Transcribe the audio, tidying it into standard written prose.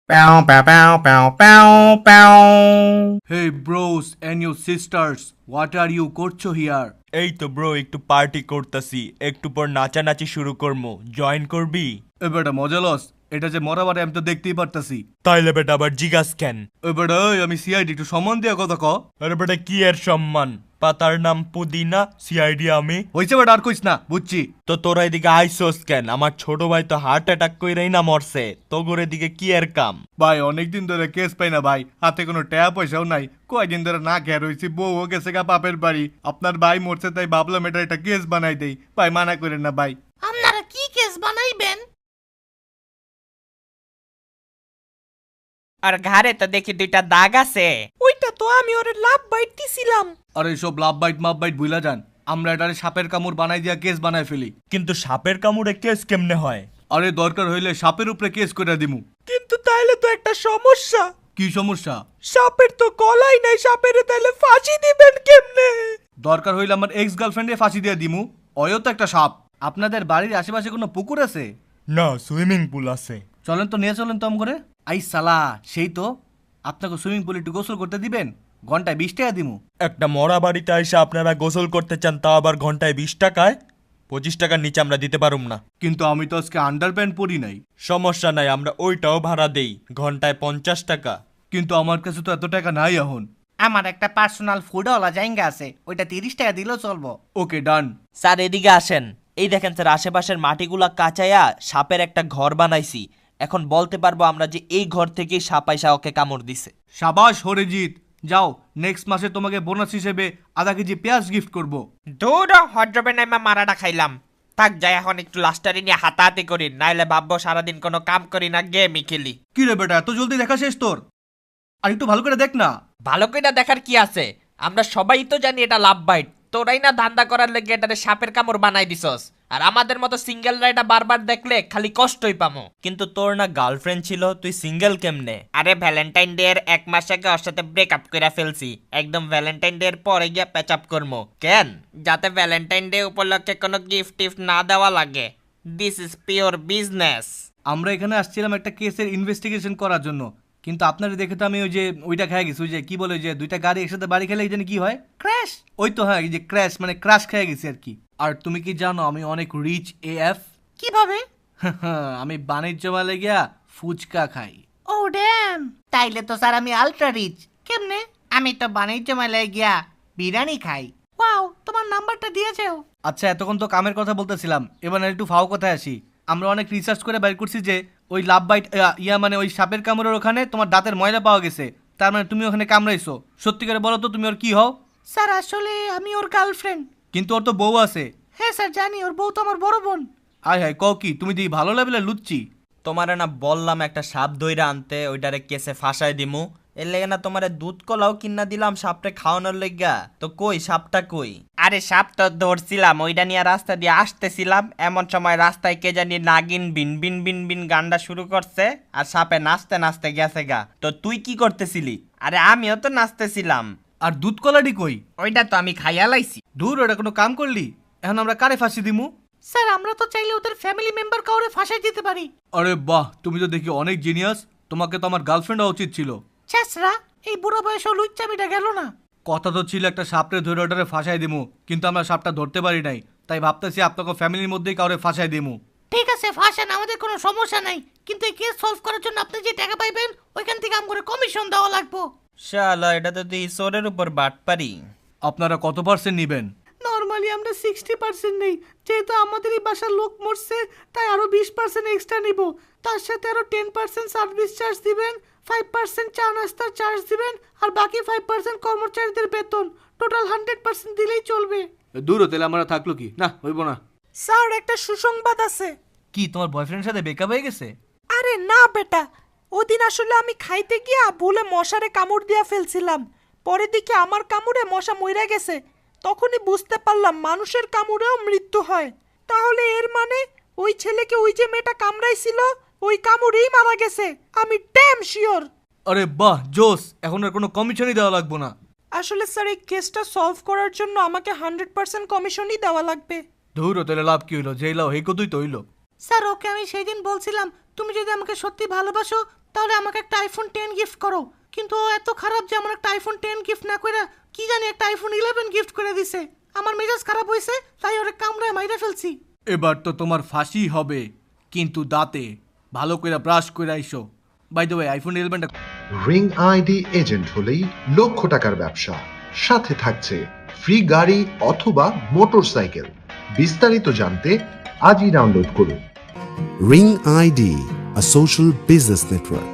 Pow, pow, pow, pow, pow, pow. Hey bros and your sisters, what are you করছো here? এই তো bro একটু party করতাছি, একটু পর নাচানাচি শুরু করবো, জয়েন করবি? এ বেটা মজা লস, এটা যে মরাবারে আমি তো দেখতেই পারতাছি। তাইলে বেটা আবার জিগাস কেন? এ বেটা ওই আমি সিআইডি একটু সম্মান দিয়ে কথা ক। আরে বেটা কি এর সম্মান? পাতার নাম পুদিনা, সিআইডি আমি। হইছে বেটা আর কইস না, বুঝছি। তো তোরা এদিকে আইসোস কেন? আমার ছোট ভাই তো হার্ট অ্যাটাক কইরাই না মরছে, তোগোর এদিকে কি এর কাম? ভাই অনেকদিন ধরে কেস পাই না ভাই, হাতে কোনো টাকা পয়সাও নাই, কয়দিন ধরে না খেয়ে রয়েছি, বউ গেছে গা বাপের বাড়ি। আপনার ভাই মরছে তাই ভাবলাম এটা একটা কেস বানাই দেই, ভাই মানা করেন না ভাই। আপনারা কি কেস বানাইবেন? আর ঘাড়ে তো দেখি দুইটা দাগ আছে। ওইটা তো আমি ওরে লাভ বাইট দিছিলাম। আর এইসব লাভ বাইট মাপ বাইট ভুলা যান, আমরা এটারে সাপের কামড় বানাই দিয়া কেস বানাই ফেলি। কিন্তু সাপের কামড়ে কেস কেমনে হয়? আরে দরকার হইলে সাপের উপরে কেস করে দিমু। কিন্তু তাইলে তো একটা সমস্যা, কি সমস্যা? সাপের তো গলাই নাই, সাপের তাইলে ফাঁসি দিবেন কেমনে? দরকার হইলে আমার এক্স গার্লফ্রেন্ডে ফাঁসি দিয়ে দিমু, অয়ও তো একটা সাপ। আপনাদের বাড়ির আশেপাশে কোনো পুকুর আছে? না, সুইমিং পুল আছে। চলেন তো নিয়ে চলেন তো আম করে। আই সালা, সেই তো আপনাকে সুইমিং পুলে একটু গোসল করতে দিবেন, ঘন্টায় 20 টাকা দিমু। একটা মরা বাড়িতে এসে আপনারা গোসল করতে চান, তা আবার ঘন্টায় 20 টাকায়? 25 টাকার নিচে আমরা দিতে পারুম না। কিন্তু আমি তো আজকে আন্ডারপ্যান্ট পরি নাই। সমস্যা নাই, আমরা ওইটাও ভাড়া দেই, ঘন্টায় 50 টাকা। কিন্তু আমার কাছে তো এত টাকা নাই এখন। আমার একটা পার্সোনাল ফুডওয়ালা জায়গা আছে, ওইটা 30 টাকা দিলেও চলবো। ওকে ডান। স্যার এদিকে আসেন। এই দেখেন স্যার, আশেপাশের মাটিগুলা কাঁচাইয়া সাপের একটা ঘর বানাইছি। এখন বলতে পারবো আমরা যে এই ঘর থেকেই সাপ আইসা ওকে কামড় দিছে। সাবাস হরিজিৎ, যাও নেক্সট মাসে তোমাকে বোনাস হিসেবে আধা কেজি পেঁয়াজ গিফট করব। দূর হজবে নাইমা মারাটা খাইলাম। থাক যাই, এখন একটু লাস্টারি নিয়ে হাতাহাতি করি, নাইলে ভাববো সারাদিন কোনো কাম করি না, গেমই খেলি। কি রে বেটা, এত জলদি দেখা শেষ তোর? আর একটু ভালো করে দেখ না। ভালো করে দেখার কি আছে? আমরা সবাই তো জানি এটা লাভ বাইট, তোরাই না ধান্দা করার লেগে এটারে সাপের কামড় বানাই দিছস। আর আমাদের মতো সিঙ্গেলরা এটা বারবার দেখলে খালি কষ্টই পামো। কিন্তু তোর না গার্লফ্রেন্ড ছিল, তুই সিঙ্গেল কেমনে? আরে ভ্যালেন্টাইন ডে এর 1 মাস আগে ওর সাথে ব্রেকআপ করে ফেলছি, একদম ভ্যালেন্টাইন ডে এর পরে গিয়া প্যাচআপ করবো। কেন? যাতে ভ্যালেন্টাইন ডে উপলক্ষে কোনো গিফট টিফট না দেওয়া লাগে। This is pure business. আমরা এখানে আসছিলাম একটা কেসের ইনভেস্টিগেশন করার জন্য, কিন্তু আপনারা দেখে তো আমি ওই যে ওইটা খেয়ে গেছি, ওই যে কি বলে, ওই যে দুইটা গাড়ি একসাথে বাড়ি খেলে এই জানি কি হয়, ক্র্যাশ। ওই তো হ্যাঁ, এই যে ক্র্যাশ মানে ক্রাশ খেয়ে গেছি আর কি। আর তুমি কি জানো আমি অনেক রিচ এএফ? কিভাবে? আমি বাণিজ্য মেলায় গিয়া ফুচকা খাই। ও ড্যাম, তাইলে তো স্যার আমি আলট্রা রিচ। কেমনে? আমি তো বাণিজ্য মেলায় গিয়া বিরিয়ানি খাই। ওয়াও, তোমার নাম্বারটা দিয়েছেও। আচ্ছা এতক্ষণ তো কামের কথা বলতেছিলাম, এবার না একটু ফাও কথায় আসি। আমরা অনেক রিসার্চ করে বের করছি যে ওই লাভ বাইট মানে ওই সাপের কামড়ের ওখানে তোমার দাঁতের ময়লা পাওয়া গেছে, তার মানে তুমি ওখানে কামড়াইছো। সত্যি করে বলো তো তুমি ওর কি হও? স্যার আসলে আমি ওর গার্লফ্রেন্ড। কিন্তু ওর তো বউ আছে। হ্যাঁ স্যার জানি, ওর বউ তো আমার বড় বোন। আয় হায়, কও কি তুমি দিই ভালো লেভেলে লুচ্ছি? তোমারে না বললাম একটা সাপ ধইরা আনতে, ওইটারে কেসে ফাঁসাই দিমু। এর লেগে না তোমারে দুধ কলাও কিনা দিলাম সাপরে খাওয়ানোর লেগা। তো কই সাপটা কই? আরে সাপ তো ধরছিলাম, ওইটা নিয়ে রাস্তা দিয়ে আসতেছিলাম, এমন সময় রাস্তায় কে জানি নাগিন বিন বিন বিন বিন গানটা শুরু করছে, আর সাপে নাচতে নাচতে গেছে গা। তো তুই কি করতেছিলি? আরে আমিও তো নাচতেছিলাম। আর দুধ কলাডি কই? ওইটা তো আমি খাইয়া লাইছি। দূর, ওটা কোনো কাম করলি? এখন আমরা কারে ফাঁসি দিমু? স্যার আমরা তো চাইলে ওদের ফ্যামিলি মেম্বার কাউরে ফাঁসাই দিতে পারি। আরে বাহ, তুমি তো দেখি অনেক জিনিয়াস, তোমাকে তো আমার গার্লফ্রেন্ড হওয়া উচিত ছিল। ছেসরা, এই বুড়ো বয়সেও লুচ্চামিটা গেল না। কথা তো ছিল একটা সাপরে ধরে ওটারে ফাঁসাই দিমু, কিন্তু আমরা সাপটা ধরতে পারি নাই, তাই ভাবতেছি আপনাকে ফ্যামিলির মধ্যেই কাউরে ফাঁসাই দিমু। ঠিক আছে ফাঁসান, আমাদের কোনো সমস্যা নাই, কিন্তু এই কেস সলভ করার জন্য আপনি যে টাকা পাইবেন ওইখান থেকে আম করে কমিশন দেওয়া লাগবে। শালা, এটা তো তুই ঈশ্বরের উপর বাট পারি। আপনারা কত পার্সেন্ট নিবেন? নর্মালি আমরা 60% নেই, যেহেতু আমাদের এই বাসার লোক মরছে তাই আরো 20% এক্সট্রা নিব। তার সাথে আরো 10% সার্ভিস চার্জ দিবেন, 5% চা নাস্তার চার্জ দিবেন, আর বাকি 5% কর্মচারীদের বেতন। টোটাল 100% দিলেই চলবে। দূর তাহলে আমরা থাকলো কি না, হইব না। স্যার একটা সুসংবাদ আছে। কি তোমার বয়ফ্রেন্ডের সাথে ব্রেকআপ হয়ে গেছে? আরে না বেটা, ওদিন আসলে আমি খাইতে গিয়া ভুলে মশারে কামড় দিয়া ফেলছিলাম। পরে দেখি আমার কামড়ে মশা মইরা গেছে। তখনই বুঝতে পারলাম মানুষের কামড়েও মৃত্যু হয়। তাহলে এর মানে ওই ছেলেকে ওই যে মেয়েটা কামড়াইছিল ওই কামড়েই মারা গেছে। আমি ড্যাম শিওর। আরে বাহ জোস, এখন আর কোনো কমিশনই দেওয়া লাগবো না। আসলে স্যার এই কেসটা সলভ করার জন্য আমাকে 100% কমিশনই দেওয়া লাগবে। ধুর তাহলে লাভ কি হইলো, যেই লাভ হেই কতই তো হইলো। স্যার ওকে আমি সেই দিন বলছিলাম তুমি যদি আমাকে সত্যি ভালোবাসো তাহলে আমাকে একটা আইফোন 10 গিফট করো। কিন্তু ও এত খারাপ যে আমার একটা আইফোন 10 গিফট না করে কি জানি একটা আইফোন 11 গিফট করে দিছে। আমার মেজাজ খারাপ হয়েছে, তাই ওরে কামড়ায় মাইরা ফেলছি। এবার তো তোমার ফাঁসি হবে, কিন্তু দাঁতে ভালো করে ব্রাশ করে আইসো। বাই দ্য ওয়ে, আইফোন 11টা রিং আইডি এজেন্ট হলেই লক্ষ টাকার ব্যবসা, সাথে থাকছে ফ্রি গাড়ি অথবা মোটরসাইকেল। বিস্তারিত জানতে আজই ডাউনলোড করুন। Ring ID, a social business network.